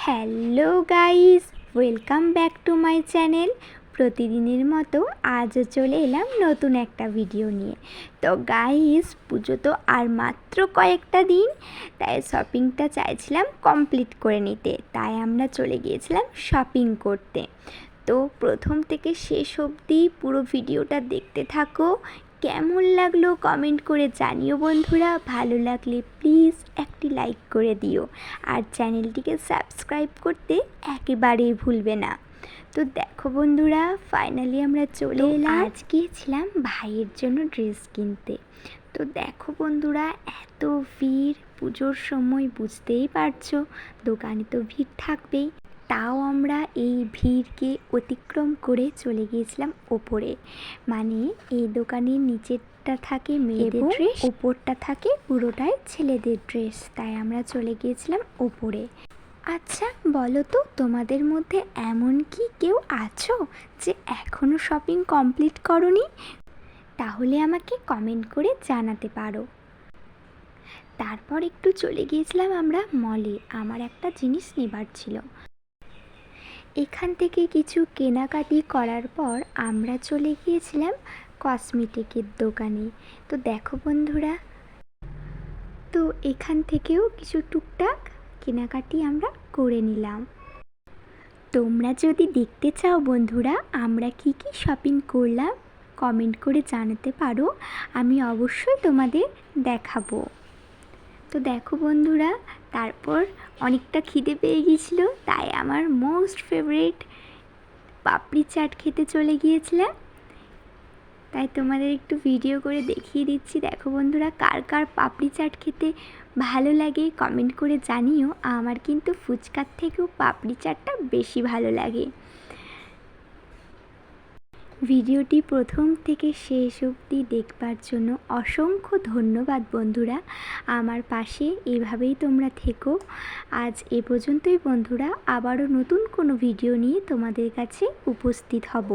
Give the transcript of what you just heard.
Hello guys, welcome back to my channel. প্রতিদিনের মতো আজও চলে এলাম নতুন একটা ভিডিও নিয়ে। তো গাইস, পুজো তো আর মাত্র কয়েকটা দিন, তাই শপিংটা চাইছিলাম কমপ্লিট করে নিতে, তাই আমরা চলে গিয়েছিলাম শপিং করতে। তো প্রথম থেকে শেষ অবধি পুরো ভিডিওটা দেখতে থাকো। কেমন লাগলো কমেন্ট করে জানিও বন্ধুরা। ভালো লাগলে প্লিজ একটি লাইক করে দিও, আর চ্যানেলটিকে সাবস্ক্রাইব করতে একেবারেই ভুলবে না। তো দেখো বন্ধুরা, ফাইনালি আমরা চলে এলাম। আজ গিয়েছিলাম ভাইয়ের জন্য ড্রেস কিনতে। তো দেখো বন্ধুরা, এত ভিড় পুজোর সময়, বুঝতেই পারছো দোকানে তো ভিড় থাকবেই। তাও আমরা এই ভিড়কে অতিক্রম করে চলে গিয়েছিলাম ওপরে। মানে এই দোকানের নিচেরটা থাকে মেয়েদের ড্রেস, ওপরটা থাকে পুরোটাই ছেলেদের ড্রেস, তাই আমরা চলে গিয়েছিলাম ওপরে। আচ্ছা বলো তো, তোমাদের মধ্যে এমন কি কেউ আছো যে এখনও শপিং কমপ্লিট করোনি? তাহলে আমাকে কমেন্ট করে জানাতে পারো। তারপর একটু চলে গিয়েছিলাম আমরা মলে, আমার একটা জিনিস নেবার ছিল। এখান থেকে কিছু কেনাকাটি করার পর আমরা চলে গিয়েছিলাম কসমেটিকের দোকানে। তো দেখো বন্ধুরা, তো এখান থেকেও কিছু টুকটাক কেনাকাটি আমরা করে নিলাম। তোমরা যদি দেখতে চাও বন্ধুরা আমরা কি কি শপিং করলাম, কমেন্ট করে জানাতে পারো, আমি অবশ্যই তোমাদের দেখাবো। তো দেখো বন্ধুরা, তারপর অনেকটা খিদে পেয়ে গিয়েছিলো, তাই আমার মোস্ট ফেভারিট পাপড়ি চাট খেতে চলে গিয়েছিলাম। তাই তোমাদের একটু ভিডিও করে দেখিয়ে দিচ্ছি। দেখো বন্ধুরা, কার কার পাপড়ি চাট খেতে ভালো লাগে কমেন্ট করে জানিও। আমার কিন্তু ফুচকার থেকেও পাপড়ি চাটটা বেশি ভালো লাগে। ভিডিওটি প্রথম থেকে শেষ অবধি দেখবার জন্য অসংখ্য ধন্যবাদ বন্ধুরা। আমার পাশে এভাবেই তোমরা থেকো। আজ এ পর্যন্তই বন্ধুরা, আবারও নতুন কোনো ভিডিও নিয়ে তোমাদের কাছে উপস্থিত হব।